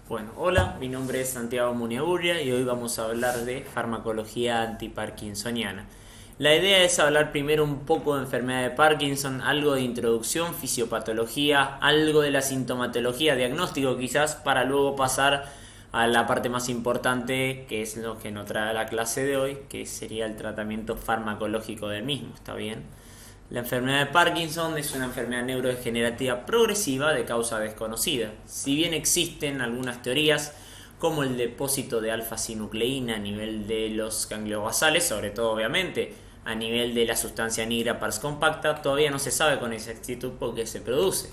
Bueno, hola, mi nombre es Santiago Muniaurria y hoy vamos a hablar de farmacología antiparkinsoniana. La idea es hablar primero un poco de enfermedad de Parkinson, algo de introducción, fisiopatología, algo de la sintomatología, diagnóstico quizás, para luego pasar a la parte más importante, que es lo que nos trae la clase de hoy, que sería el tratamiento farmacológico del mismo, ¿está bien? La enfermedad de Parkinson es una enfermedad neurodegenerativa progresiva de causa desconocida. Si bien existen algunas teorías, como el depósito de alfa-sinucleína a nivel de los ganglios basales, sobre todo obviamente a nivel de la sustancia negra pars compacta, todavía no se sabe con exactitud por qué se produce.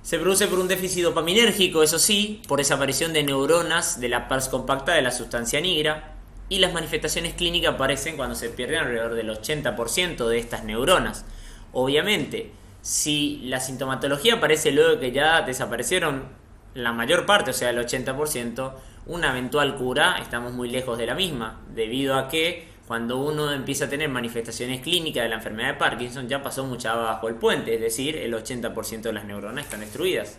Se produce por un déficit dopaminérgico, eso sí, por desaparición de neuronas de la pars compacta de la sustancia negra, y las manifestaciones clínicas aparecen cuando se pierden alrededor del 80% de estas neuronas. Obviamente, si la sintomatología aparece luego de que ya desaparecieron la mayor parte, o sea el 80%, una eventual cura estamos muy lejos de la misma, debido a que cuando uno empieza a tener manifestaciones clínicas de la enfermedad de Parkinson ya pasó mucha agua bajo el puente, es decir, el 80% de las neuronas están destruidas.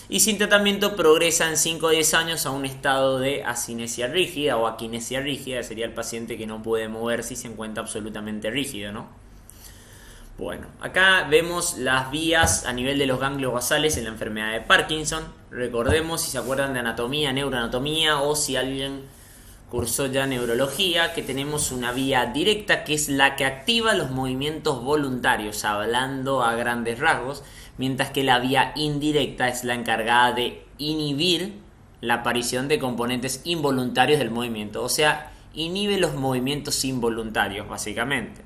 Y sin tratamiento progresa en 5 o 10 años a un estado de asinesia rígida o aquinesia rígida, sería el paciente que no puede moverse y se encuentra absolutamente rígido, ¿no? Bueno, acá vemos las vías a nivel de los ganglios basales en la enfermedad de Parkinson. Recordemos, si se acuerdan de anatomía, neuroanatomía, o si alguien cursó ya neurología, que tenemos una vía directa que es la que activa los movimientos voluntarios, hablando a grandes rasgos, mientras que la vía indirecta es la encargada de inhibir la aparición de componentes involuntarios del movimiento, o sea, inhibe los movimientos involuntarios, básicamente.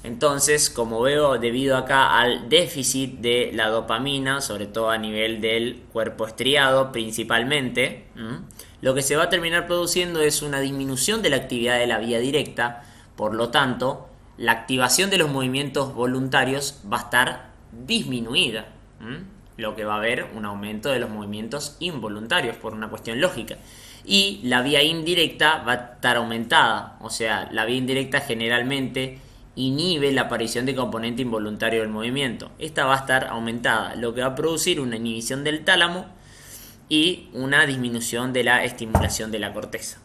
Entonces, como veo, debido acá al déficit de la dopamina, sobre todo a nivel del cuerpo estriado principalmente, lo que se va a terminar produciendo es una disminución de la actividad de la vía directa. Por lo tanto, la activación de los movimientos voluntarios va a estar disminuida, lo que va a haber un aumento de los movimientos involuntarios por una cuestión lógica, y la vía indirecta va a estar aumentada, o sea, la vía indirecta generalmente inhibe la aparición de componente involuntario del movimiento. Esta va a estar aumentada, lo que va a producir una inhibición del tálamo y una disminución de la estimulación de la corteza.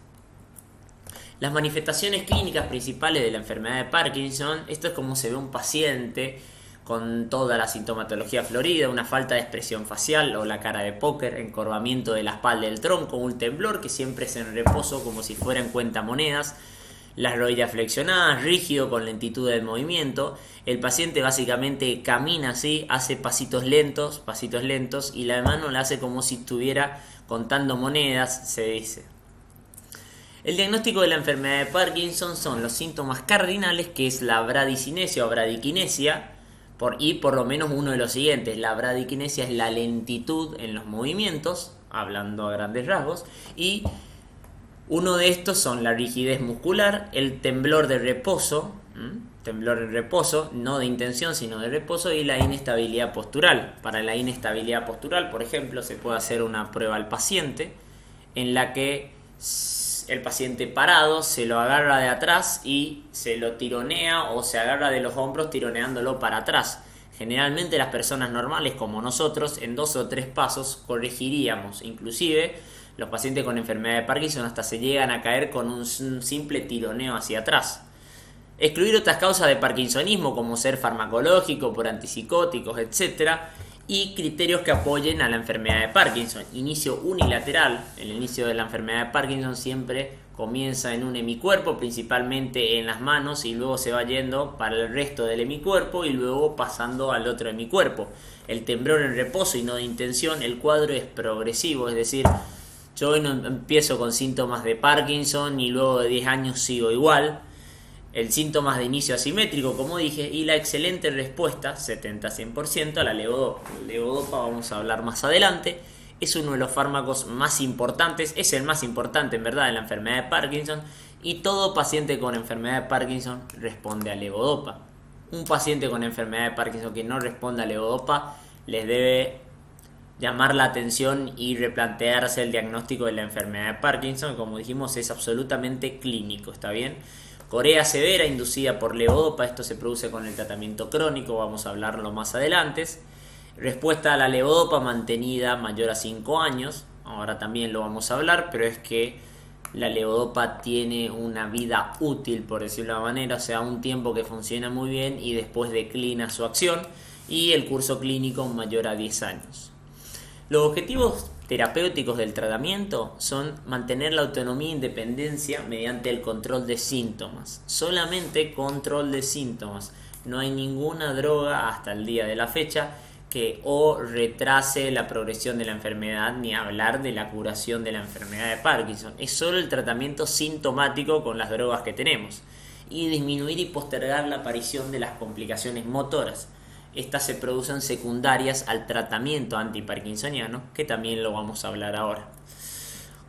Las manifestaciones clínicas principales de la enfermedad de Parkinson, esto es como se ve un paciente con toda la sintomatología florida, una falta de expresión facial o la cara de póker, encorvamiento de la espalda del tronco, un temblor que siempre es en reposo como si fueran cuentamonedas, las rodillas flexionadas, rígido con lentitud del movimiento. El paciente básicamente camina así, hace pasitos lentos, y la mano la hace como si estuviera contando monedas, se dice. El diagnóstico de la enfermedad de Parkinson son los síntomas cardinales, que es la bradicinesia o bradiquinesia, y por lo menos uno de los siguientes. La bradiquinesia es la lentitud en los movimientos, hablando a grandes rasgos, y uno de estos son la rigidez muscular, el temblor de reposo, no de intención sino de reposo, y la inestabilidad postural. Para la inestabilidad postural, por ejemplo, se puede hacer una prueba al paciente en la que el paciente parado se lo agarra de atrás y se lo tironea, o se agarra de los hombros tironeándolo para atrás. Generalmente las personas normales como nosotros en 2 o 3 pasos corregiríamos. Inclusive los pacientes con enfermedad de Parkinson hasta se llegan a caer con un simple tironeo hacia atrás. Excluir otras causas de parkinsonismo como ser farmacológico, por antipsicóticos, etc. Y criterios que apoyen a la enfermedad de Parkinson. Inicio unilateral. El inicio de la enfermedad de Parkinson siempre comienza en un hemicuerpo, principalmente en las manos, y luego se va yendo para el resto del hemicuerpo y luego pasando al otro hemicuerpo. El temblor en reposo y no de intención, el cuadro es progresivo, es decir, yo hoy no empiezo con síntomas de Parkinson y luego de 10 años sigo igual. El síntoma de inicio asimétrico, como dije, y la excelente respuesta, 70-100%, a la levodopa. La levodopa vamos a hablar más adelante. Es uno de los fármacos más importantes, es el más importante en verdad en la enfermedad de Parkinson, y todo paciente con enfermedad de Parkinson responde a levodopa. Un paciente con enfermedad de Parkinson que no responde a levodopa les debe llamar la atención y replantearse el diagnóstico de la enfermedad de Parkinson. Como dijimos, es absolutamente clínico, ¿está bien? Corea severa inducida por levodopa, esto se produce con el tratamiento crónico, vamos a hablarlo más adelante. Respuesta a la levodopa mantenida mayor a 5 años, ahora también lo vamos a hablar, pero es que la levodopa tiene una vida útil, por decirlo de una manera, o sea, un tiempo que funciona muy bien y después declina su acción, y el curso clínico mayor a 10 años. Los objetivos terapéuticos del tratamiento son mantener la autonomía e independencia mediante el control de síntomas. Solamente control de síntomas. No hay ninguna droga hasta el día de la fecha que o retrase la progresión de la enfermedad, ni hablar de la curación de la enfermedad de Parkinson. Es solo el tratamiento sintomático con las drogas que tenemos, y disminuir y postergar la aparición de las complicaciones motoras. Estas se producen secundarias al tratamiento antiparkinsoniano, que también lo vamos a hablar ahora.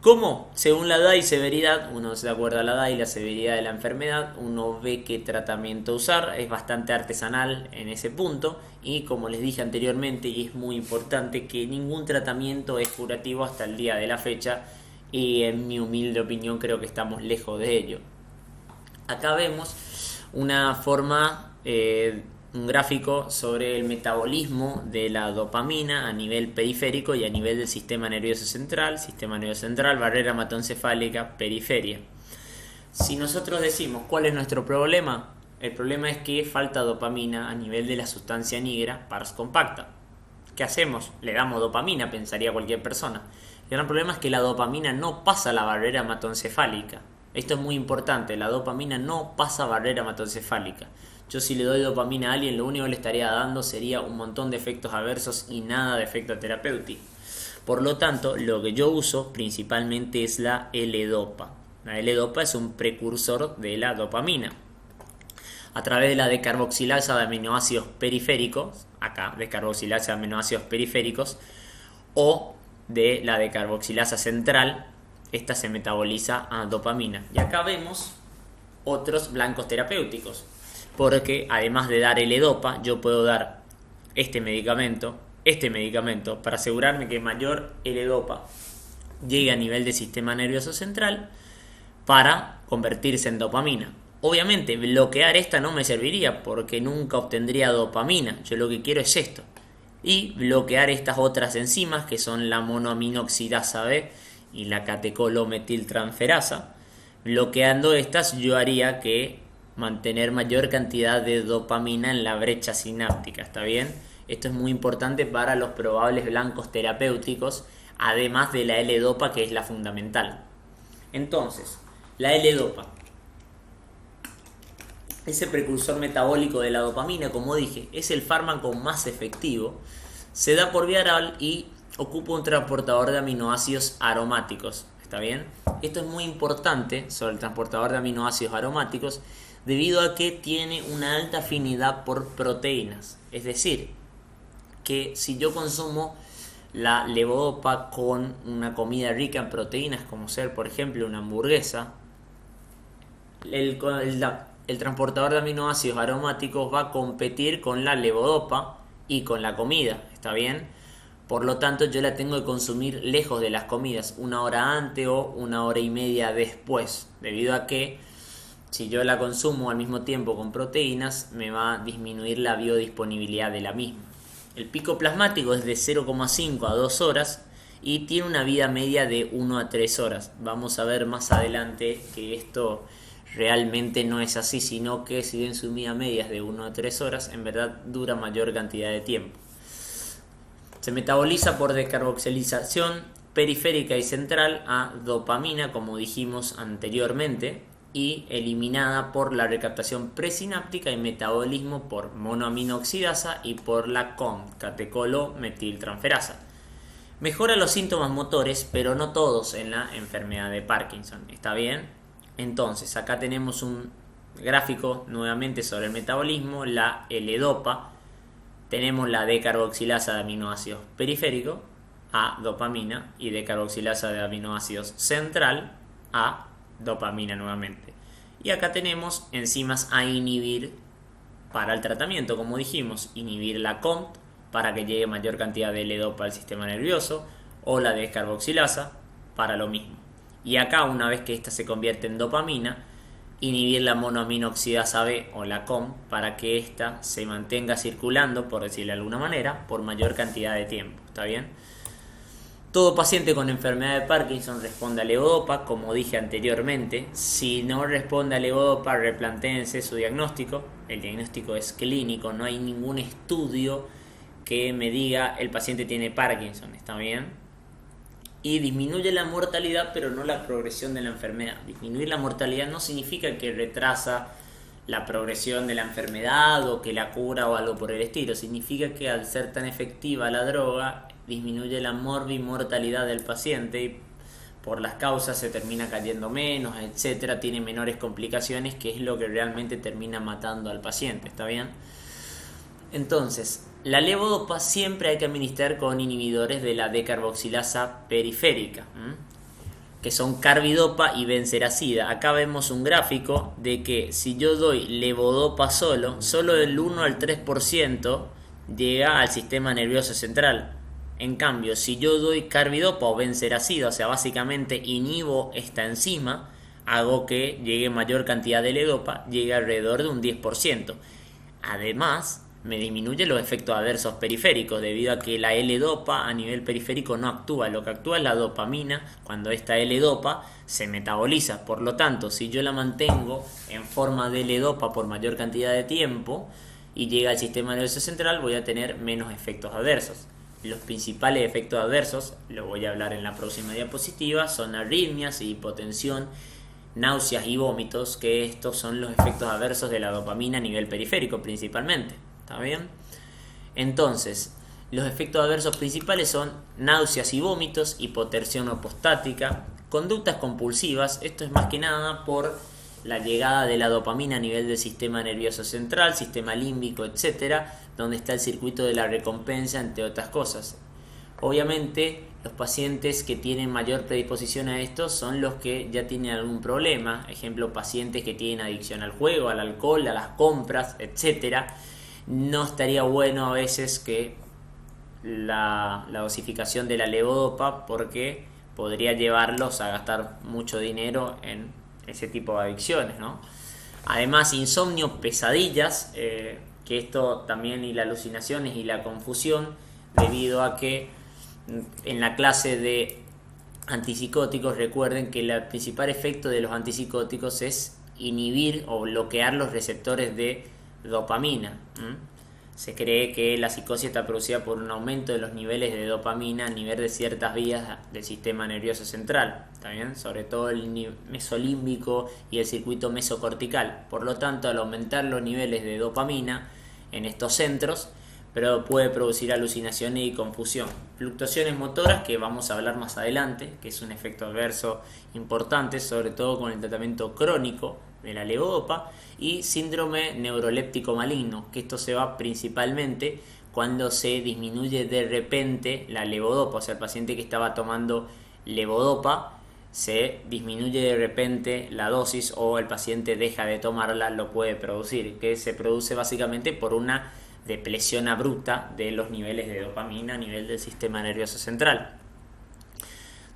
¿Cómo? Según la edad y severidad, uno se acuerda a la edad y la severidad de la enfermedad, uno ve qué tratamiento usar, es bastante artesanal en ese punto, y como les dije anteriormente, y es muy importante, que ningún tratamiento es curativo hasta el día de la fecha, y en mi humilde opinión creo que estamos lejos de ello. Acá vemos una forma, un gráfico sobre el metabolismo de la dopamina a nivel periférico y a nivel del sistema nervioso central, barrera hematoencefálica, periferia. Si nosotros decimos cuál es nuestro problema, el problema es que falta dopamina a nivel de la sustancia negra pars compacta. ¿Qué hacemos? Le damos dopamina, pensaría cualquier persona. El gran problema es que la dopamina no pasa la barrera hematoencefálica. Esto es muy importante, la dopamina no pasa barrera hematoencefálica. Yo, si le doy dopamina a alguien, lo único que le estaría dando sería un montón de efectos adversos y nada de efecto terapéutico. Por lo tanto, lo que yo uso principalmente es la L-Dopa. La L-Dopa es un precursor de la dopamina. A través de la decarboxilasa de aminoácidos periféricos, acá, decarboxilasa de aminoácidos periféricos, o de la decarboxilasa central, esta se metaboliza a dopamina. Y acá vemos otros blancos terapéuticos, porque además de dar L-Dopa, yo puedo dar este medicamento, para asegurarme que mayor L-Dopa llegue a nivel del sistema nervioso central para convertirse en dopamina. Obviamente, bloquear esta no me serviría porque nunca obtendría dopamina. Yo lo que quiero es esto. Y bloquear estas otras enzimas, que son la monoaminoxidasa B y la catecolometiltransferasa. Bloqueando estas, yo haría que mantener mayor cantidad de dopamina en la brecha sináptica, ¿está bien? Esto es muy importante para los probables blancos terapéuticos, además de la L-Dopa, que es la fundamental. Entonces, la L-Dopa, ese precursor metabólico de la dopamina, como dije, es el fármaco más efectivo, se da por vía oral y ocupa un transportador de aminoácidos aromáticos, ¿está bien? Esto es muy importante sobre el transportador de aminoácidos aromáticos, debido a que tiene una alta afinidad por proteínas. Es decir, que si yo consumo la levodopa con una comida rica en proteínas, como ser por ejemplo una hamburguesa, el transportador de aminoácidos aromáticos va a competir con la levodopa y con la comida, ¿está bien? Por lo tanto, yo la tengo que consumir lejos de las comidas, 1 hora antes o 1 hora y media después, debido a que si yo la consumo al mismo tiempo con proteínas, me va a disminuir la biodisponibilidad de la misma. El pico plasmático es de 0,5 a 2 horas y tiene una vida media de 1 a 3 horas. Vamos a ver más adelante que esto realmente no es así, sino que si bien su vida media es de 1 a 3 horas, en verdad dura mayor cantidad de tiempo. Se metaboliza por descarboxilización periférica y central a dopamina, como dijimos anteriormente, y eliminada por la recaptación presináptica y metabolismo por monoaminoxidasa y por la COMT, catecolometiltransferasa. Mejora los síntomas motores, pero no todos en la enfermedad de Parkinson, ¿está bien? Entonces, acá tenemos un gráfico nuevamente sobre el metabolismo, la L-Dopa, tenemos la decarboxilasa de aminoácidos periférico a dopamina y decarboxilasa de aminoácidos central a dopamina nuevamente. Y acá tenemos enzimas a inhibir para el tratamiento, como dijimos, inhibir la COMT para que llegue mayor cantidad de L-Dopa al sistema nervioso, o la descarboxilasa para lo mismo. Y acá, una vez que esta se convierte en dopamina, inhibir la monoaminoxidasa B o la COMT para que esta se mantenga circulando, por decirlo de alguna manera, por mayor cantidad de tiempo, ¿está bien? Todo paciente con enfermedad de Parkinson responde a levodopa, como dije anteriormente. Si no responde a levodopa, replantéense su diagnóstico. El diagnóstico es clínico, no hay ningún estudio que me diga el paciente tiene Parkinson, ¿está bien? Y disminuye la mortalidad, pero no la progresión de la enfermedad. Disminuir la mortalidad no significa que retrasa la progresión de la enfermedad o que la cura o algo por el estilo. Significa que al ser tan efectiva la droga, disminuye la morbimortalidad del paciente y por las causas se termina cayendo menos, etcétera, tiene menores complicaciones, que es lo que realmente termina matando al paciente, ¿está bien? Entonces, la levodopa siempre hay que administrar con inhibidores de la decarboxilasa periférica, que son carbidopa y benseracida. Acá vemos un gráfico de que si yo doy levodopa solo el 1 al 3% llega al sistema nervioso central. En cambio, si yo doy carbidopa o benseracida, o sea, básicamente inhibo esta enzima, hago que llegue mayor cantidad de levodopa, llegue alrededor de un 10%. Además, me disminuye los efectos adversos periféricos, debido a que la L-dopa a nivel periférico no actúa. Lo que actúa es la dopamina cuando esta L-dopa se metaboliza. Por lo tanto, si yo la mantengo en forma de L-dopa por mayor cantidad de tiempo y llega al sistema nervioso central, voy a tener menos efectos adversos. Los principales efectos adversos, lo voy a hablar en la próxima diapositiva, son arritmias y hipotensión, náuseas y vómitos, que estos son los efectos adversos de la dopamina a nivel periférico principalmente. ¿Está bien? Entonces, los efectos adversos principales son náuseas y vómitos, hipotensión ortostática, conductas compulsivas. Esto es más que nada por la llegada de la dopamina a nivel del sistema nervioso central, sistema límbico, etcétera, donde está el circuito de la recompensa, entre otras cosas. Obviamente, los pacientes que tienen mayor predisposición a esto son los que ya tienen algún problema. Ejemplo, pacientes que tienen adicción al juego, al alcohol, a las compras, etcétera. No estaría bueno a veces que la dosificación de la levodopa, porque podría llevarlos a gastar mucho dinero en ese tipo de adicciones, ¿no? Además, insomnio, pesadillas, que esto también, y las alucinaciones y la confusión, debido a que en la clase de antipsicóticos, recuerden que el principal efecto de los antipsicóticos es inhibir o bloquear los receptores de dopamina. Se cree que la psicosis está producida por un aumento de los niveles de dopamina a nivel de ciertas vías del sistema nervioso central, ¿está bien? Sobre todo el mesolímbico y el circuito mesocortical. Por lo tanto, al aumentar los niveles de dopamina en estos centros, pero puede producir alucinaciones y confusión. Fluctuaciones motoras, que vamos a hablar más adelante, que es un efecto adverso importante, sobre todo con el tratamiento crónico de la levodopa, y síndrome neuroléptico maligno, que esto se va principalmente cuando se disminuye de repente la levodopa, o sea, el paciente que estaba tomando levodopa se disminuye de repente la dosis, o el paciente deja de tomarla, lo puede producir, que se produce básicamente por una depresión abrupta de los niveles de dopamina a nivel del sistema nervioso central.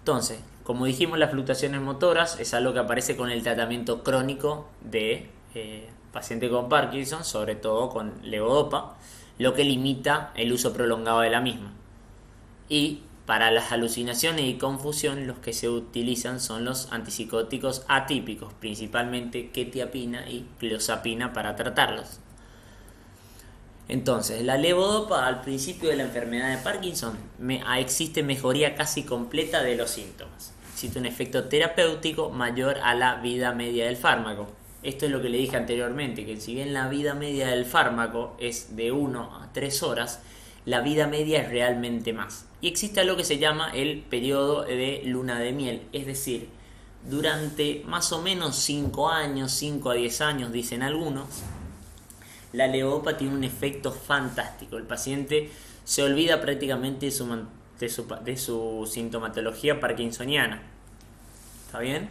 Entonces, como dijimos, las fluctuaciones motoras es algo que aparece con el tratamiento crónico de paciente con Parkinson, sobre todo con levodopa, lo que limita el uso prolongado de la misma. Y para las alucinaciones y confusión, los que se utilizan son los antipsicóticos atípicos, principalmente quetiapina y clozapina, para tratarlos. Entonces, la levodopa al principio de la enfermedad de Parkinson existe mejoría casi completa de los síntomas. Existe un efecto terapéutico mayor a la vida media del fármaco. Esto es lo que le dije anteriormente, que si bien la vida media del fármaco es de 1 a 3 horas, la vida media es realmente más. Y existe algo que se llama el periodo de luna de miel, es decir, durante más o menos 5 años, 5 a 10 años, dicen algunos, la levodopa tiene un efecto fantástico. El paciente se olvida prácticamente de su sintomatología parkinsoniana. ¿Está bien?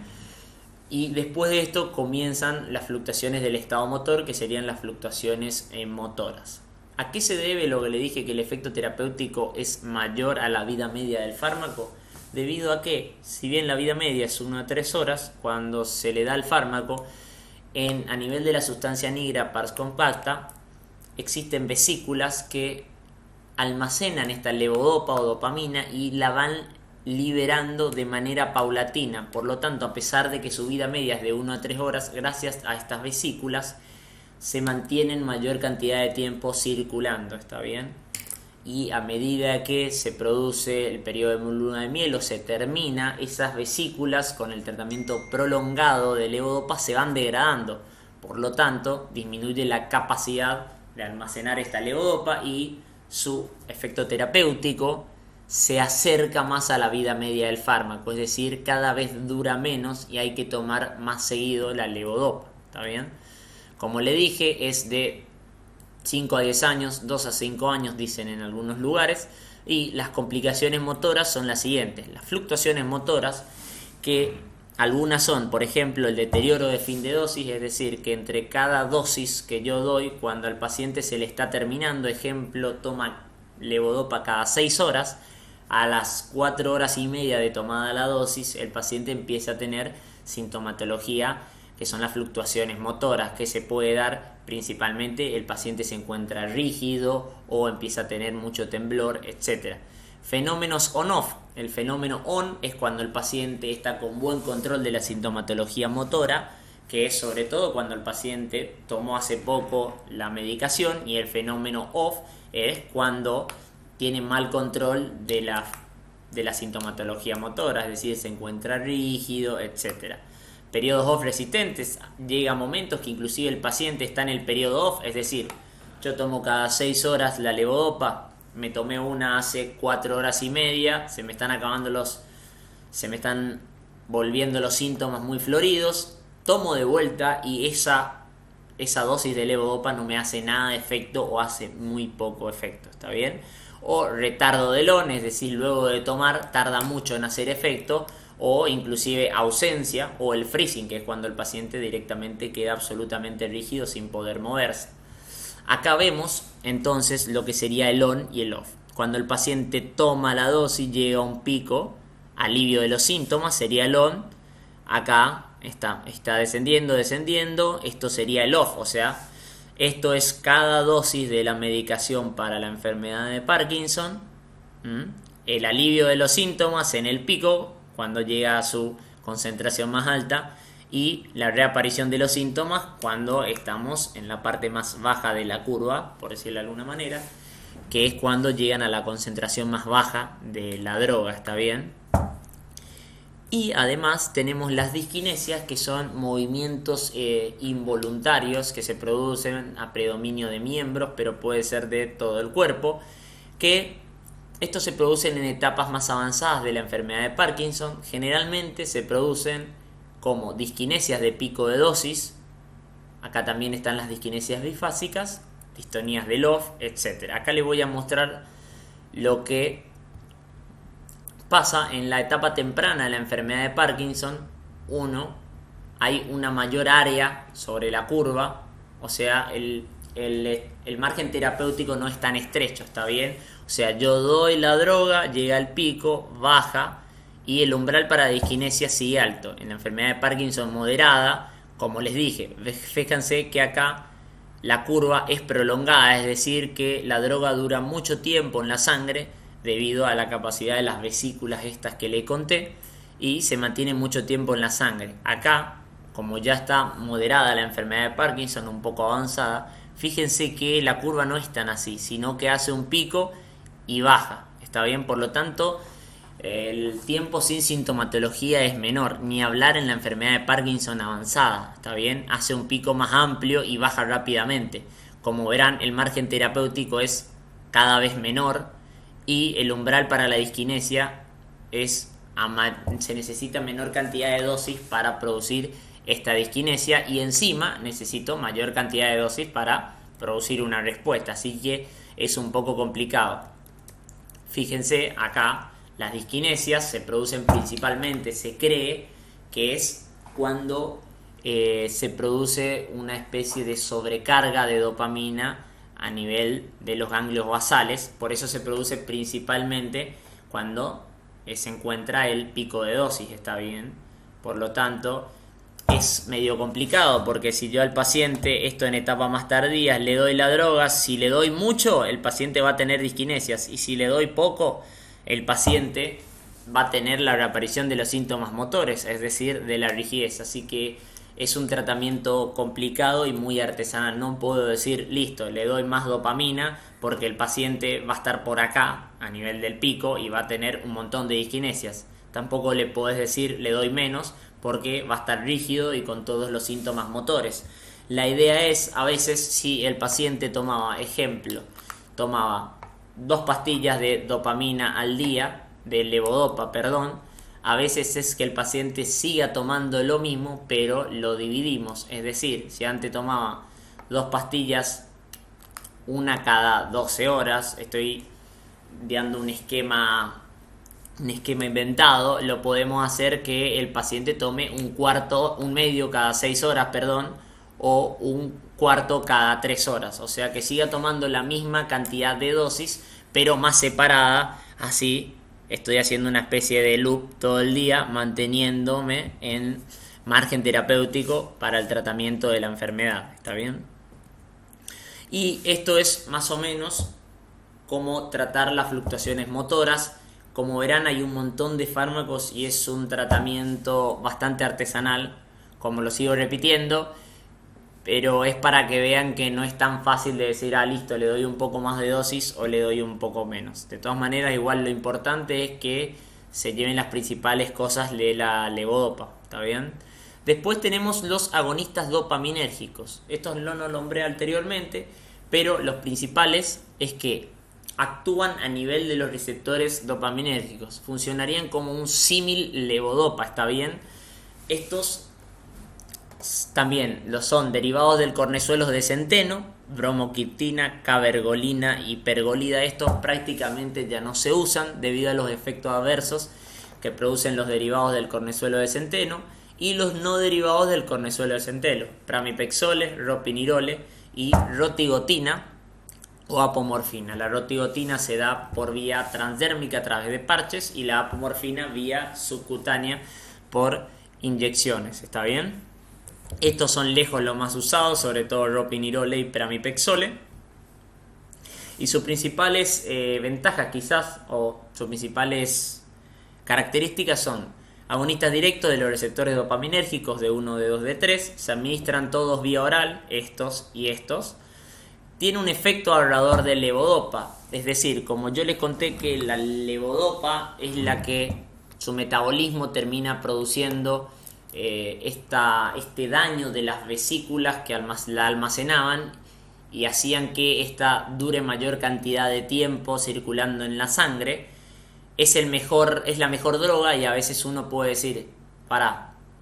Y después de esto comienzan las fluctuaciones del estado motor, que serían las fluctuaciones motoras. ¿A qué se debe lo que le dije, que el efecto terapéutico es mayor a la vida media del fármaco? Debido a que, si bien la vida media es 1 a 3 horas, cuando se le da el fármaco, a nivel de la sustancia nigra pars compacta, existen vesículas que almacenan esta levodopa o dopamina y la van liberando de manera paulatina. Por lo tanto, a pesar de que su vida media es de 1 a 3 horas, gracias a estas vesículas se mantienen mayor cantidad de tiempo circulando, ¿está bien? Y a medida que se produce el periodo de luna de miel o se termina, esas vesículas con el tratamiento prolongado de levodopa se van degradando. Por lo tanto, disminuye la capacidad de almacenar esta levodopa y su efecto terapéutico se acerca más a la vida media del fármaco, es decir, cada vez dura menos y hay que tomar más seguido la levodopa, ¿está bien? Como le dije, es de 5 a 10 años, 2 a 5 años dicen en algunos lugares, y las complicaciones motoras son las siguientes. Las fluctuaciones motoras, que algunas son, por ejemplo, el deterioro de fin de dosis, es decir, que entre cada dosis que yo doy, cuando al paciente se le está terminando, ejemplo, toma levodopa cada 6 horas, a las 4 horas y media de tomada la dosis, el paciente empieza a tener sintomatología, que son las fluctuaciones motoras, que se puede dar principalmente el paciente se encuentra rígido o empieza a tener mucho temblor, etc. Fenómenos on-off. El fenómeno on es cuando el paciente está con buen control de la sintomatología motora, que es sobre todo cuando el paciente tomó hace poco la medicación, y el fenómeno off es cuando tiene mal control de la sintomatología motora, es decir, se encuentra rígido, etc. Periodos off resistentes, llega momentos que inclusive el paciente está en el periodo off, es decir, yo tomo cada 6 horas la levodopa, me tomé una hace 4 horas y media, se me están volviendo los síntomas muy floridos, tomo de vuelta y esa dosis de levodopa no me hace nada de efecto o hace muy poco efecto, ¿está bien? O retardo del ON, es decir, luego de tomar tarda mucho en hacer efecto, o inclusive ausencia, o el freezing, que es cuando el paciente directamente queda absolutamente rígido sin poder moverse. Acá vemos entonces lo que sería el on y el off. Cuando el paciente toma la dosis llega a un pico, alivio de los síntomas, sería el on. Acá está descendiendo, esto sería el off, o sea, esto es cada dosis de la medicación para la enfermedad de Parkinson, el alivio de los síntomas en el pico, cuando llega a su concentración más alta, y la reaparición de los síntomas cuando estamos en la parte más baja de la curva, por decirlo de alguna manera, que es cuando llegan a la concentración más baja de la droga, ¿está bien? Y además tenemos las disquinesias, que son movimientos involuntarios que se producen a predominio de miembros, pero puede ser de todo el cuerpo, que estos se producen en etapas más avanzadas de la enfermedad de Parkinson. Generalmente se producen como disquinesias de pico de dosis. Acá también están las disquinesias bifásicas, distonías del off, etc. Acá les voy a mostrar lo que pasa en la etapa temprana de la enfermedad de Parkinson. Hay una mayor área sobre la curva, o sea, el margen terapéutico no es tan estrecho, ¿está bien? O sea, yo doy la droga, llega al pico, baja, y el umbral para disquinesia sigue alto. En la enfermedad de Parkinson moderada, como les dije, fíjense que acá la curva es prolongada, es decir, que la droga dura mucho tiempo en la sangre debido a la capacidad de las vesículas estas que le conté, y se mantiene mucho tiempo en la sangre. Acá, como ya está moderada la enfermedad de Parkinson, un poco avanzada, fíjense que la curva no es tan así, sino que hace un pico y baja, ¿está bien? Por lo tanto, el tiempo sin sintomatología es menor, ni hablar en la enfermedad de Parkinson avanzada, ¿está bien? Hace un pico más amplio y baja rápidamente. Como verán, el margen terapéutico es cada vez menor y el umbral para la disquinesia se necesita menor cantidad de dosis para producir esta disquinesia, y encima necesito mayor cantidad de dosis para producir una respuesta, así que es un poco complicado. Fíjense acá, las disquinesias se producen principalmente, se cree que es cuando se produce una especie de sobrecarga de dopamina a nivel de los ganglios basales. Por eso se produce principalmente cuando se encuentra el pico de dosis, ¿está bien? Por lo tanto, es medio complicado, porque si yo al paciente, esto en etapas más tardías, le doy la droga, si le doy mucho, el paciente va a tener disquinesias, y si le doy poco, el paciente va a tener la reaparición de los síntomas motores, es decir, de la rigidez. Así que es un tratamiento complicado y muy artesanal. No puedo decir, listo, le doy más dopamina porque el paciente va a estar por acá a nivel del pico y va a tener un montón de disquinesias. Tampoco le podés decir, le doy menos porque va a estar rígido y con todos los síntomas motores. La idea es, a veces, si el paciente tomaba 2 pastillas de dopamina al día, de levodopa, a veces es que el paciente siga tomando lo mismo, pero lo dividimos. Es decir, si antes tomaba 2 pastillas, una cada 12 horas, estoy dando un esquema inventado, lo podemos hacer que el paciente tome un medio cada 6 horas, o un cuarto cada 3 horas. O sea que siga tomando la misma cantidad de dosis, pero más separada. Así estoy haciendo una especie de loop todo el día, manteniéndome en margen terapéutico para el tratamiento de la enfermedad. ¿Está bien? Y esto es más o menos cómo tratar las fluctuaciones motoras. Como verán, hay un montón de fármacos y es un tratamiento bastante artesanal, como lo sigo repitiendo, pero es para que vean que no es tan fácil de decir, listo, le doy un poco más de dosis o le doy un poco menos. De todas maneras, igual lo importante es que se lleven las principales cosas de la levodopa, ¿está bien? Después tenemos los agonistas dopaminérgicos. Estos no los nombré anteriormente, pero los principales es que actúan a nivel de los receptores dopaminérgicos. Funcionarían como un símil levodopa, ¿está bien? Estos también lo son derivados del cornezuelo de centeno, bromocriptina, cabergolina y pergolida. Estos prácticamente ya no se usan debido a los efectos adversos que producen los derivados del cornezuelo de centeno y los no derivados del cornezuelo de centeno, pramipexole, ropinirole y rotigotina o apomorfina. La rotigotina se da por vía transdérmica a través de parches y la apomorfina vía subcutánea por inyecciones. ¿Está bien? Estos son lejos los más usados, sobre todo ropinirole y pramipexole. Y sus principales ventajas quizás, o sus principales características son agonistas directos de los receptores dopaminérgicos de 1, de 2, de 3. Se administran todos vía oral, estos y estos. Tiene un efecto ahorrador de levodopa. Es decir, como yo les conté que la levodopa es la que su metabolismo termina produciendo este daño de las vesículas que la almacenaban y hacían que esta dure mayor cantidad de tiempo circulando en la sangre. Es la mejor droga y a veces uno puede decir,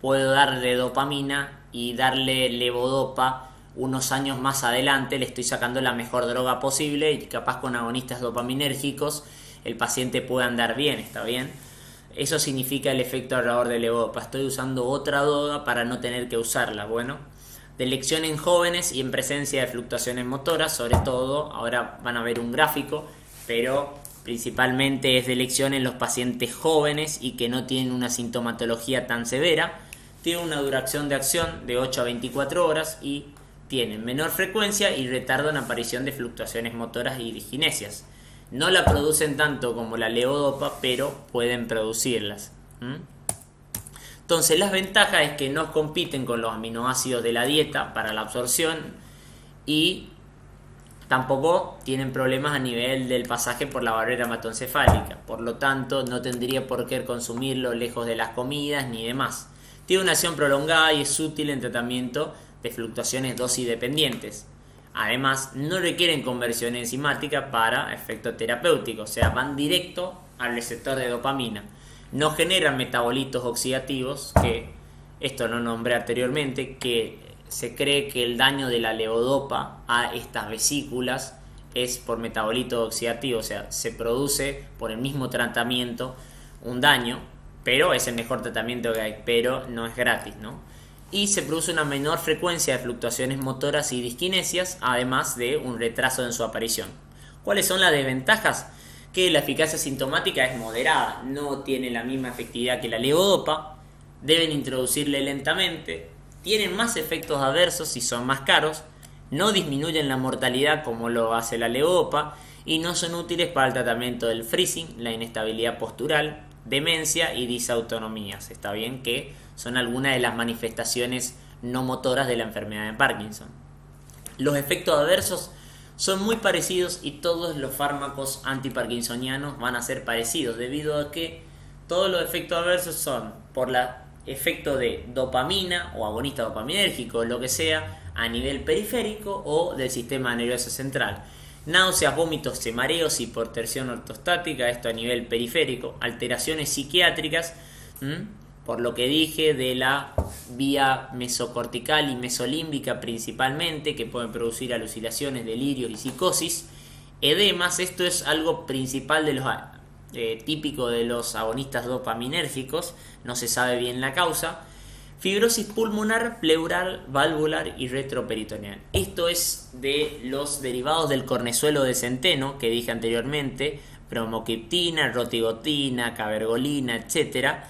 puedo darle dopamina y darle levodopa unos años más adelante, le estoy sacando la mejor droga posible y capaz con agonistas dopaminérgicos el paciente puede andar bien, ¿está bien? Eso significa el efecto ahorrador de levodopa. Estoy usando otra droga para no tener que usarla. Bueno, de elección en jóvenes y en presencia de fluctuaciones motoras, sobre todo, ahora van a ver un gráfico, pero principalmente es de elección en los pacientes jóvenes y que no tienen una sintomatología tan severa. Tiene una duración de acción de 8 a 24 horas y tienen menor frecuencia y retardo en aparición de fluctuaciones motoras y diskinesias. No la producen tanto como la levodopa, pero pueden producirlas. Entonces, las ventajas es que no compiten con los aminoácidos de la dieta para la absorción y tampoco tienen problemas a nivel del pasaje por la barrera hematoencefálica. Por lo tanto, no tendría por qué consumirlo lejos de las comidas ni demás. Tiene una acción prolongada y es útil en tratamiento de fluctuaciones dosis dependientes. Además, no requieren conversión enzimática para efecto terapéutico, o sea, van directo al receptor de dopamina. No generan metabolitos oxidativos, que esto lo nombré anteriormente, que se cree que el daño de la levodopa a estas vesículas es por metabolito oxidativo, o sea, se produce por el mismo tratamiento un daño, pero es el mejor tratamiento que hay, pero no es gratis, ¿no? Y se produce una menor frecuencia de fluctuaciones motoras y diskinesias, además de un retraso en su aparición. ¿Cuáles son las desventajas? Que la eficacia sintomática es moderada, no tiene la misma efectividad que la levodopa, deben introducirle lentamente, tienen más efectos adversos y son más caros, no disminuyen la mortalidad como lo hace la levodopa y no son útiles para el tratamiento del freezing, la inestabilidad postural demencia y disautonomías, ¿está bien? Que son algunas de las manifestaciones no motoras de la enfermedad de Parkinson. Los efectos adversos son muy parecidos y todos los fármacos antiparkinsonianos van a ser parecidos, debido a que todos los efectos adversos son por el efecto de dopamina o agonista dopaminérgico, lo que sea, a nivel periférico o del sistema nervioso central. Náuseas, vómitos, mareos, hipotensión ortostática, esto a nivel periférico, alteraciones psiquiátricas, por lo que dije de la vía mesocortical y mesolímbica principalmente, que pueden producir alucinaciones, delirios y psicosis. Edemas, esto es algo principal de los típico de los agonistas dopaminérgicos, no se sabe bien la causa. Fibrosis pulmonar, pleural, valvular y retroperitoneal. Esto es de los derivados del cornezuelo de centeno que dije anteriormente, bromocriptina, rotigotina, cabergolina, etc.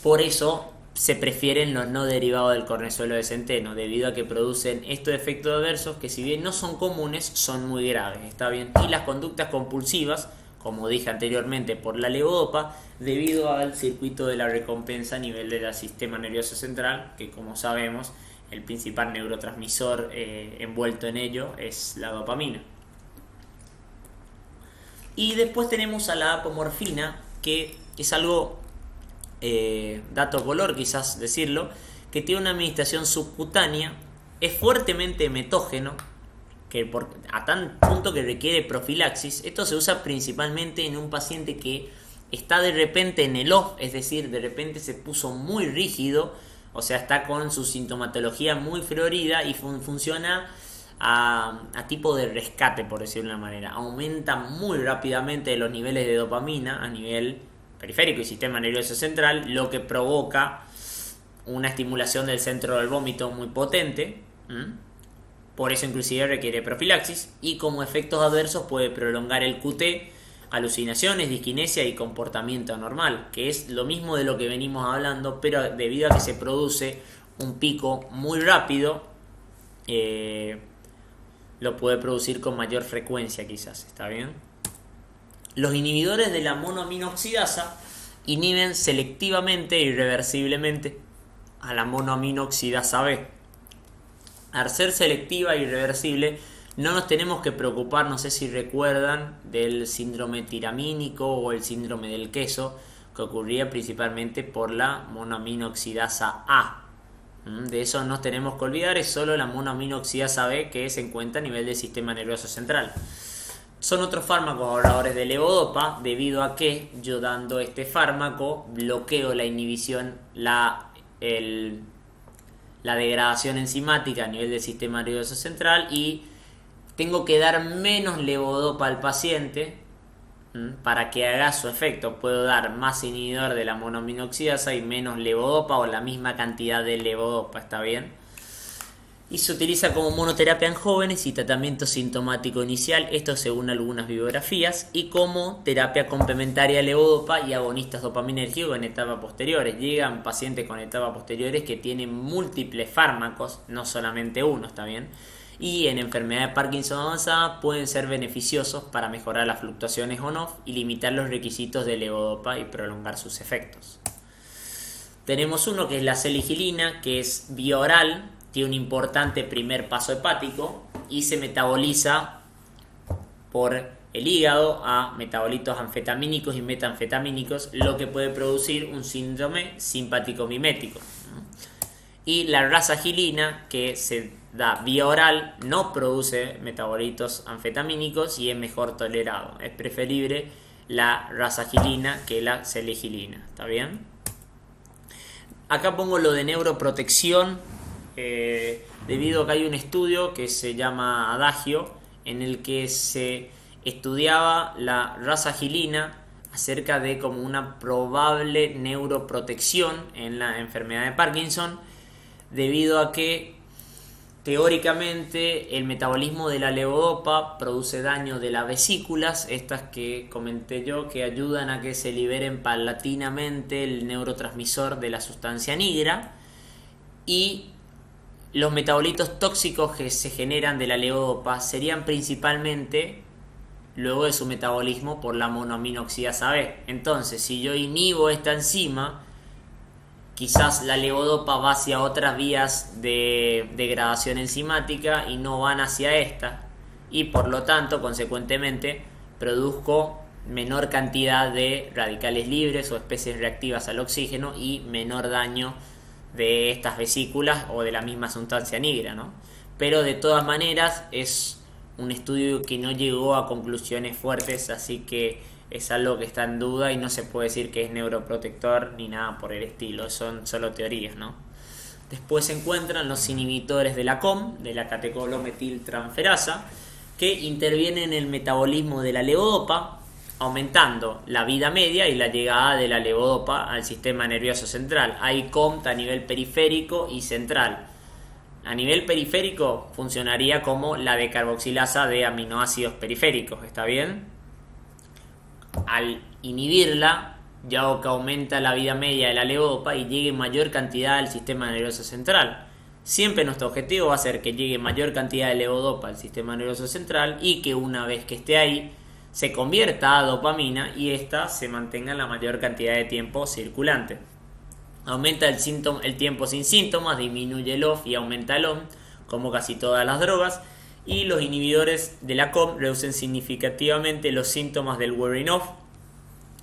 Por eso se prefieren los no derivados del cornezuelo de centeno, debido a que producen estos efectos adversos que, si bien no son comunes, son muy graves, ¿está bien? Y las conductas compulsivas, como dije anteriormente, por la levodopa, debido al circuito de la recompensa a nivel del sistema nervioso central, que, como sabemos, el principal neurotransmisor envuelto en ello es la dopamina. Y después tenemos a la apomorfina, que es algo, dato color quizás decirlo, que tiene una administración subcutánea, es fuertemente metógeno, a tal punto que requiere profilaxis. Esto se usa principalmente en un paciente que está de repente en el off, es decir, de repente se puso muy rígido, o sea, está con su sintomatología muy florida y funciona a tipo de rescate, por decirlo de una manera. Aumenta muy rápidamente los niveles de dopamina a nivel periférico y sistema nervioso central, lo que provoca una estimulación del centro del vómito muy potente. Por eso inclusive requiere profilaxis, y como efectos adversos puede prolongar el QT, alucinaciones, disquinesia y comportamiento anormal, que es lo mismo de lo que venimos hablando, pero debido a que se produce un pico muy rápido, lo puede producir con mayor frecuencia quizás, ¿está bien? Los inhibidores de la monoaminoxidasa inhiben selectivamente e irreversiblemente a la monoaminoxidasa B. Al ser selectiva e irreversible, no nos tenemos que preocupar, no sé si recuerdan, del síndrome tiramínico o el síndrome del queso, que ocurría principalmente por la monoaminoxidasa A. De eso no nos tenemos que olvidar, es solo la monoaminoxidasa B que se encuentra a nivel del sistema nervioso central. Son otros fármacos ahorradores de levodopa, debido a que yo, dando este fármaco, bloqueo la inhibición, la degradación enzimática a nivel del sistema nervioso central, y tengo que dar menos levodopa al paciente para que haga su efecto. Puedo dar más inhibidor de la monoaminoxidasa y menos levodopa, o la misma cantidad de levodopa, ¿está bien? Y se utiliza como monoterapia en jóvenes y tratamiento sintomático inicial, esto según algunas bibliografías, y como terapia complementaria de levodopa y agonistas dopaminérgicos en etapas posteriores. Llegan pacientes con etapas posteriores que tienen múltiples fármacos, no solamente uno, ¿está bien? Y en enfermedad de Parkinson avanzada pueden ser beneficiosos para mejorar las fluctuaciones on-off y limitar los requisitos de levodopa y prolongar sus efectos. Tenemos uno que es la seligilina, que es vía oral, tiene un importante primer paso hepático y se metaboliza por el hígado a metabolitos anfetamínicos y metanfetamínicos, lo que puede producir un síndrome simpático mimético. Y la rasagilina, que se da vía oral, no produce metabolitos anfetamínicos y es mejor tolerado. Es preferible la rasagilina que la seligilina, ¿está bien? Acá pongo lo de neuroprotección, debido a que hay un estudio que se llama Adagio, en el que se estudiaba la rasagilina acerca de como una probable neuroprotección en la enfermedad de Parkinson, debido a que teóricamente el metabolismo de la levodopa produce daño de las vesículas, estas que comenté yo, que ayudan a que se liberen paulatinamente el neurotransmisor de la sustancia nigra, y los metabolitos tóxicos que se generan de la levodopa serían principalmente luego de su metabolismo por la monoaminoxidasa B. Entonces, si yo inhibo esta enzima, quizás la levodopa va hacia otras vías de degradación enzimática y no van hacia esta, y por lo tanto, consecuentemente, produzco menor cantidad de radicales libres o especies reactivas al oxígeno y menor daño de estas vesículas o de la misma sustancia negra, ¿no? Pero de todas maneras es un estudio que no llegó a conclusiones fuertes, así que es algo que está en duda y no se puede decir que es neuroprotector ni nada por el estilo, son solo teorías, ¿no? Después se encuentran los inhibidores de la COM, de la catecolometiltransferasa, que intervienen en el metabolismo de la levodopa, aumentando la vida media y la llegada de la levodopa al sistema nervioso central. Hay COMT a nivel periférico y central. A nivel periférico funcionaría como la decarboxilasa de aminoácidos periféricos, ¿está bien? Al inhibirla, ya que aumenta la vida media de la levodopa y llegue mayor cantidad al sistema nervioso central. Siempre nuestro objetivo va a ser que llegue mayor cantidad de levodopa al sistema nervioso central y que una vez que esté ahí se convierta a dopamina y ésta se mantenga la mayor cantidad de tiempo circulante. Aumenta el tiempo sin síntomas, disminuye el off y aumenta el on, como casi todas las drogas, y los inhibidores de la COM reducen significativamente los síntomas del wearing off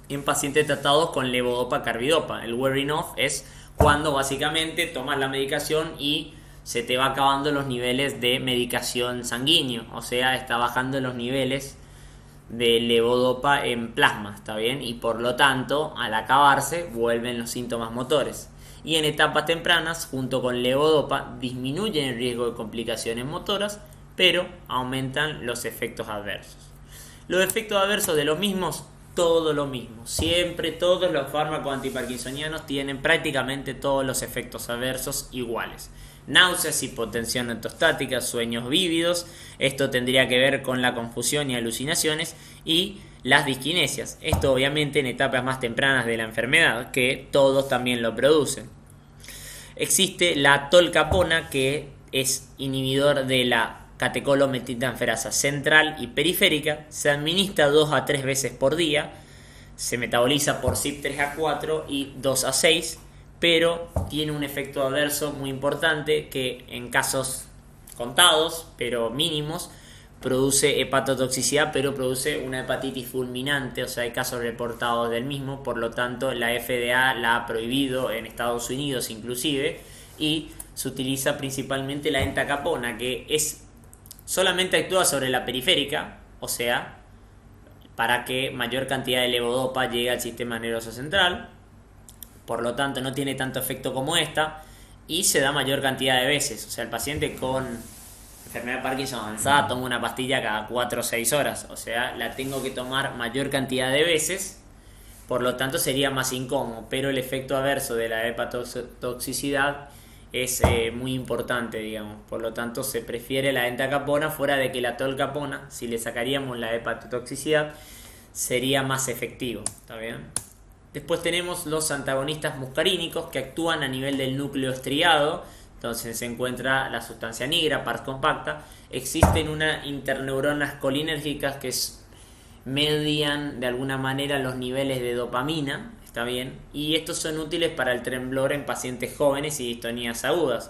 en pacientes tratados con levodopa-carbidopa. El wearing off es cuando básicamente tomas la medicación y se te va acabando los niveles de medicación sanguíneo, o sea, está bajando los niveles de levodopa en plasma, ¿está bien? Y por lo tanto, al acabarse, vuelven los síntomas motores. Y en etapas tempranas, junto con levodopa, disminuyen el riesgo de complicaciones motoras, pero aumentan los efectos adversos. Los efectos adversos de los mismos, todo lo mismo. Siempre todos los fármacos antiparkinsonianos tienen prácticamente todos los efectos adversos iguales. Náuseas, hipotensión ortostática, sueños vívidos. Esto tendría que ver con la confusión y alucinaciones, y las disquinesias. Esto obviamente en etapas más tempranas de la enfermedad, que todos también lo producen. Existe la tolcapona, que es inhibidor de la catecolometiltransferasa central y periférica. Se administra 2 a 3 veces por día. Se metaboliza por CYP3A4 y 2A6. Pero tiene un efecto adverso muy importante que en casos contados, pero mínimos, produce hepatotoxicidad, pero produce una hepatitis fulminante, o sea, hay casos reportados del mismo. Por lo tanto, la FDA la ha prohibido en Estados Unidos inclusive, y se utiliza principalmente la entacapona, que solamente actúa sobre la periférica, o sea, para que mayor cantidad de levodopa llegue al sistema nervioso central. Por lo tanto, no tiene tanto efecto como esta y se da mayor cantidad de veces. O sea, el paciente con enfermedad de Parkinson avanzada toma una pastilla cada 4 o 6 horas. O sea, la tengo que tomar mayor cantidad de veces. Por lo tanto, sería más incómodo. Pero el efecto adverso de la hepatotoxicidad es muy importante, digamos. Por lo tanto, se prefiere la entacapona, fuera de que la tolcapona, si le sacaríamos la hepatotoxicidad, sería más efectivo. ¿Está bien? Después tenemos los antagonistas muscarínicos, que actúan a nivel del núcleo estriado. Entonces se encuentra la sustancia negra, pars compacta. Existen unas interneuronas colinérgicas que median de alguna manera los niveles de dopamina, ¿está bien? Y estos son útiles para el temblor en pacientes jóvenes y distonías agudas.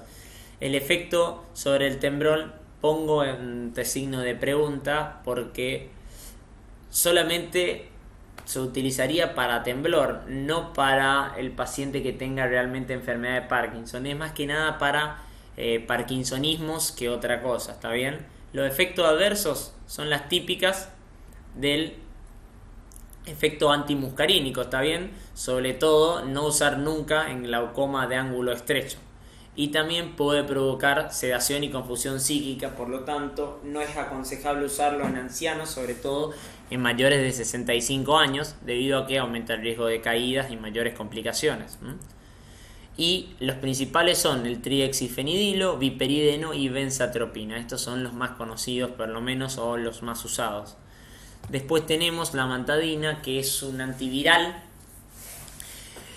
El efecto sobre el temblor pongo entre signo de pregunta, porque solamente se utilizaría para temblor, no para el paciente que tenga realmente enfermedad de Parkinson. Es más que nada para parkinsonismos que otra cosa, ¿está bien? Los efectos adversos son las típicas del efecto antimuscarínico, ¿está bien? Sobre todo, no usar nunca en glaucoma de ángulo estrecho. Y también puede provocar sedación y confusión psíquica, por lo tanto no es aconsejable usarlo en ancianos, sobre todo en mayores de 65 años, debido a que aumenta el riesgo de caídas y mayores complicaciones. Y los principales son el triexifenidilo, viperideno y benzatropina. Estos son los más conocidos, por lo menos, o los más usados. Después tenemos la amantadina, que es un antiviral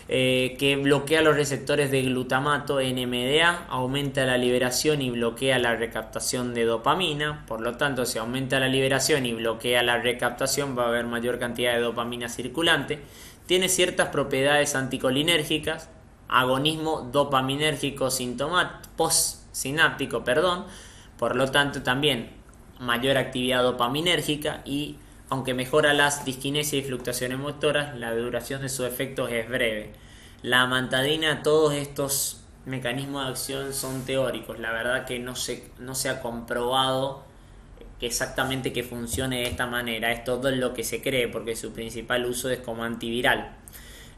que bloquea los receptores de glutamato NMDA, aumenta la liberación y bloquea la recaptación de dopamina. Por lo tanto, si aumenta la liberación y bloquea la recaptación, va a haber mayor cantidad de dopamina circulante. Tiene ciertas propiedades anticolinérgicas, agonismo dopaminérgico postsináptico, por lo tanto también mayor actividad dopaminérgica y aunque mejora las disquinesia y fluctuaciones motoras, la duración de sus efectos es breve. La amantadina, todos estos mecanismos de acción son teóricos, la verdad que no se ha comprobado exactamente que funcione de esta manera, es todo lo que se cree porque su principal uso es como antiviral.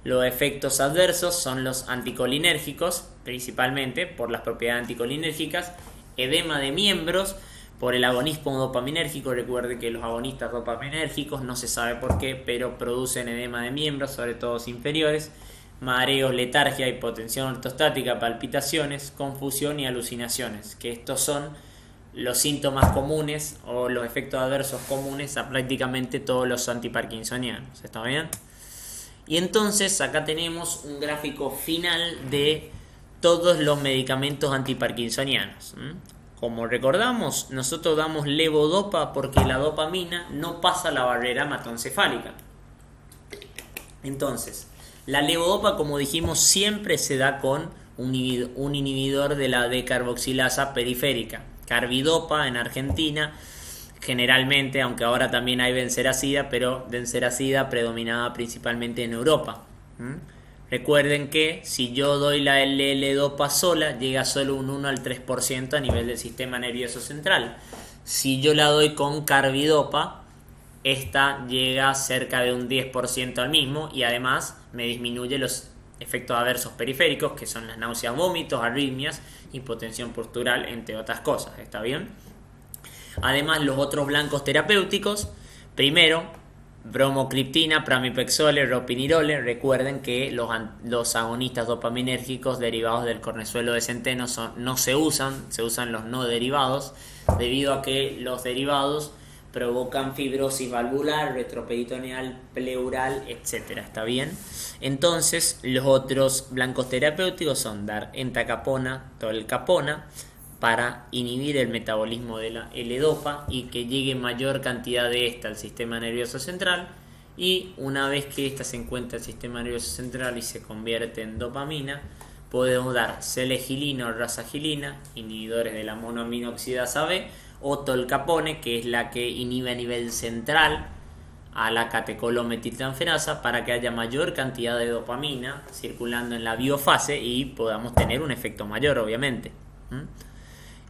Los efectos adversos son los anticolinérgicos, principalmente por las propiedades anticolinérgicas, edema de miembros, por el agonismo dopaminérgico. Recuerde que los agonistas dopaminérgicos no se sabe por qué, pero producen edema de miembros, sobre todo inferiores, mareos, letargia, hipotensión ortostática, palpitaciones, confusión y alucinaciones, que estos son los síntomas comunes o los efectos adversos comunes a prácticamente todos los antiparkinsonianos. ¿Está bien? Y entonces acá tenemos un gráfico final de todos los medicamentos antiparkinsonianos. Como recordamos, nosotros damos levodopa porque la dopamina no pasa la barrera hematoencefálica. Entonces, la levodopa, como dijimos, siempre se da con un inhibidor de la D-carboxilasa periférica. Carbidopa en Argentina, generalmente, aunque ahora también hay benseracida, pero benseracida predominaba principalmente en Europa. Recuerden que si yo doy la L-dopa sola, llega solo un 1 al 3% a nivel del sistema nervioso central. Si yo la doy con carbidopa, esta llega cerca de un 10% al mismo y además me disminuye los efectos adversos periféricos, que son las náuseas, vómitos, arritmias, hipotensión postural, entre otras cosas. ¿Está bien? Además, los otros blancos terapéuticos, primero, bromocriptina, pramipexole, ropinirole. Recuerden que los agonistas dopaminérgicos derivados del cornezuelo de centeno no se usan los no derivados, debido a que los derivados provocan fibrosis valvular, retroperitoneal, pleural, etc. ¿Está bien? Entonces, los otros blancos terapéuticos son dar entacapona, tolcapona, para inhibir el metabolismo de la L-dopa y que llegue mayor cantidad de esta al sistema nervioso central, y una vez que esta se encuentra en el sistema nervioso central y se convierte en dopamina, podemos dar selegilina o rasagilina, inhibidores de la monoaminoxidasa B, o tolcapone, que es la que inhibe a nivel central a la catecolol-metiltransferasa, para que haya mayor cantidad de dopamina circulando en la biofase y podamos tener un efecto mayor, obviamente.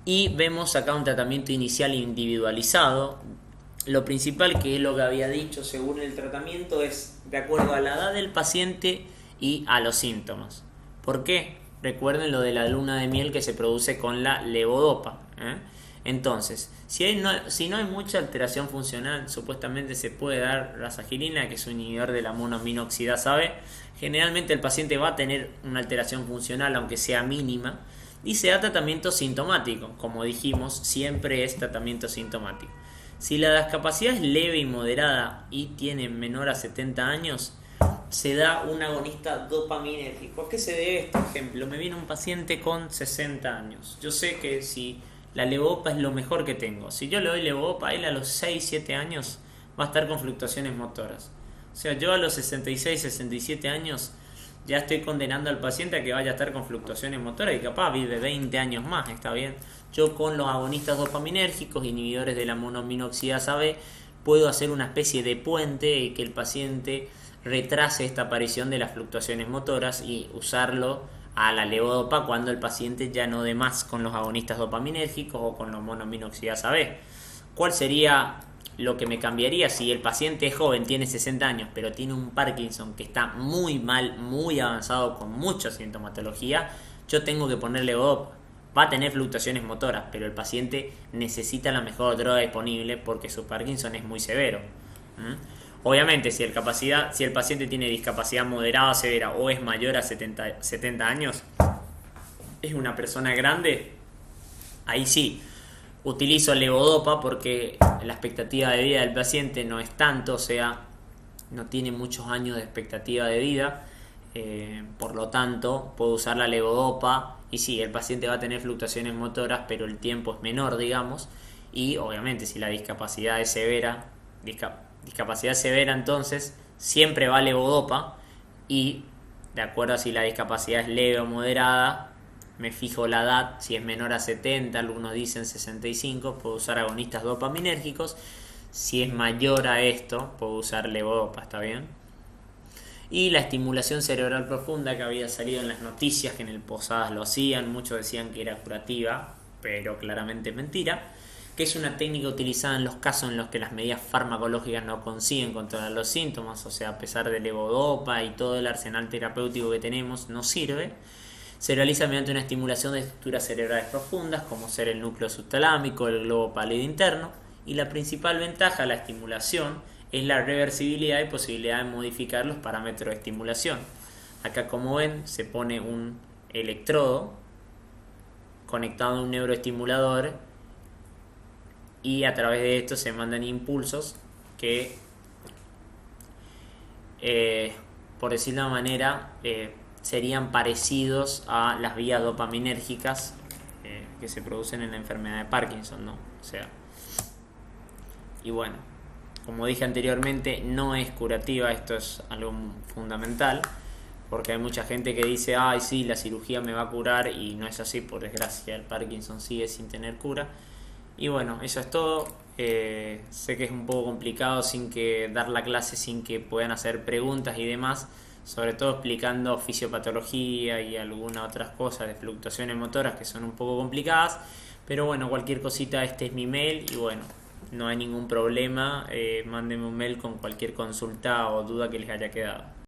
Y vemos acá un tratamiento inicial individualizado. Lo principal, que es lo que había dicho, según el tratamiento, es de acuerdo a la edad del paciente y a los síntomas. ¿Por qué? Recuerden lo de la luna de miel que se produce con la levodopa. Entonces, si no hay mucha alteración funcional, supuestamente se puede dar rasagilina, que es un inhibidor de la monoaminoxidasa B. Generalmente el paciente va a tener una alteración funcional, aunque sea mínima, y se da tratamiento sintomático. Como dijimos, siempre es tratamiento sintomático. Si la discapacidad es leve y moderada y tiene menor a 70 años, se da un agonista dopaminérgico. ¿A qué se debe este ejemplo? Me viene un paciente con 60 años. Yo sé que si la levodopa es lo mejor que tengo, si yo le doy levodopa, él a los 6-7 años va a estar con fluctuaciones motoras. O sea, yo a los 66-67 años ya estoy condenando al paciente a que vaya a estar con fluctuaciones motoras y capaz vive 20 años más. ¿Está bien? Yo con los agonistas dopaminérgicos, inhibidores de la monoaminoxidasa B, puedo hacer una especie de puente y que el paciente retrase esta aparición de las fluctuaciones motoras y usarlo a la levodopa cuando el paciente ya no dé más con los agonistas dopaminérgicos o con los monoaminoxidasa B. ¿Cuál sería lo que me cambiaría? Si el paciente es joven, tiene 60 años, pero tiene un Parkinson que está muy mal, muy avanzado, con mucha sintomatología, yo tengo que ponerle levodopa. Va a tener fluctuaciones motoras, pero el paciente necesita la mejor droga disponible porque su Parkinson es muy severo. Obviamente, si el paciente tiene discapacidad moderada o severa o es mayor a 70 años, es una persona grande, ahí sí utilizo levodopa porque la expectativa de vida del paciente no es tanto, o sea, no tiene muchos años de expectativa de vida. por lo tanto puedo usar la levodopa y sí, el paciente va a tener fluctuaciones motoras, pero el tiempo es menor, digamos, y obviamente si la discapacidad es severa, discapacidad severa, entonces siempre va levodopa, y de acuerdo a si la discapacidad es leve o moderada, me fijo la edad, si es menor a 70, algunos dicen 65, puedo usar agonistas dopaminérgicos. Si es mayor a esto, puedo usar levodopa, ¿está bien? Y la estimulación cerebral profunda, que había salido en las noticias, que en el Posadas lo hacían, muchos decían que era curativa, pero claramente mentira, que es una técnica utilizada en los casos en los que las medidas farmacológicas no consiguen controlar los síntomas, o sea, a pesar de levodopa y todo el arsenal terapéutico que tenemos, no sirve. Se realiza mediante una estimulación de estructuras cerebrales profundas, como ser el núcleo subtalámico, el globo pálido interno, y la principal ventaja de la estimulación es la reversibilidad y posibilidad de modificar los parámetros de estimulación. Acá, como ven, se pone un electrodo conectado a un neuroestimulador y a través de esto se mandan impulsos que, por decirlo de una manera, serían parecidos a las vías dopaminérgicas que se producen en la enfermedad de Parkinson, ¿no? O sea, y bueno, como dije anteriormente, no es curativa, esto es algo fundamental, porque hay mucha gente que dice, ay sí, la cirugía me va a curar, y no es así, por desgracia, el Parkinson sigue sin tener cura. Y bueno, eso es todo. Sé que es un poco complicado sin que dar la clase, sin que puedan hacer preguntas y demás, sobre todo explicando fisiopatología y algunas otras cosas de fluctuaciones motoras que son un poco complicadas. Pero bueno, cualquier cosita, este es mi mail y bueno, no hay ningún problema. Mándenme un mail con cualquier consulta o duda que les haya quedado.